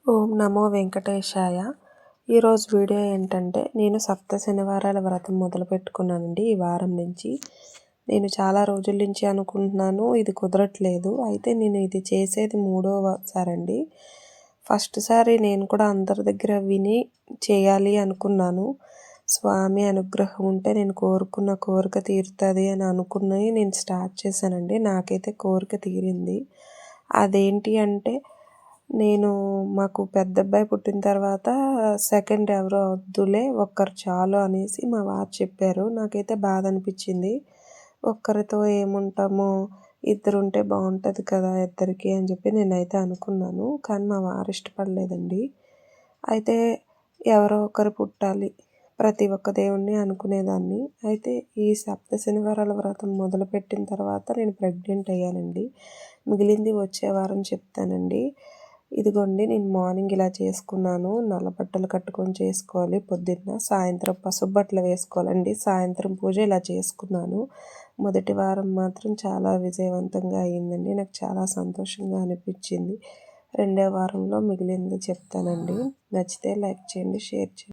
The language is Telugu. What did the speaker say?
ఓం నమో వెంకటేశాయ. ఈరోజు వీడియో ఏంటంటే, నేను సప్త శనివారాల వ్రతం మొదలుపెట్టుకున్నానండి ఈ వారం నుంచి. నేను చాలా రోజుల నుంచి అనుకుంటున్నాను, ఇది కుదరట్లేదు. అయితే నేను ఇది చేసేది మూడోసారండి. ఫస్ట్ సారి నేను కూడా అందరి దగ్గర విని చేయాలి అనుకున్నాను. స్వామి అనుగ్రహం ఉంటే నేను కోరుకున్న కోరిక తీరుతుంది అని అనుకుని నేను స్టార్ట్ చేశానండి. నాకైతే కోరిక తీరింది. అదేంటి అంటే, మాకు పెద్ద అబ్బాయి పుట్టిన తర్వాత సెకండ్ ఎవరో వద్దులే, ఒక్కరు చాలు అనేసి మా వారు చెప్పారు. నాకైతే బాధ అనిపించింది. ఒక్కరితో ఏముంటామో, ఇద్దరుంటే బాగుంటుంది కదా ఇద్దరికి అని చెప్పి నేనైతే అనుకున్నాను. కానీ మా వారు ఇష్టపడలేదండి. అయితే ఎవరో ఒకరు పుట్టాలి, ప్రతి ఒక్క దేవుణ్ణి అనుకునేదాన్ని. అయితే ఈ సప్త శనివారాల వ్రతం మొదలుపెట్టిన తర్వాత నేను ప్రెగ్నెంట్ అయ్యానండి. మిగిలింది వచ్చే వారం చెప్తానండి. ఇదిగోండి, నేను మార్నింగ్ ఇలా చేసుకున్నాను. నల్ల బట్టలు కట్టుకొని చేసుకోవాలి పొద్దున్న. సాయంత్రం పసుపు బట్టలు వేసుకోవాలండి. సాయంత్రం పూజ ఇలా చేసుకున్నాను. మొదటి వారం మాత్రం చాలా విజయవంతంగా అయ్యిందండి. నాకు చాలా సంతోషంగా అనిపించింది. రెండో వారంలో మిగిలింది చెప్తానండి. నచ్చితే లైక్ చేయండి, షేర్ చేయండి.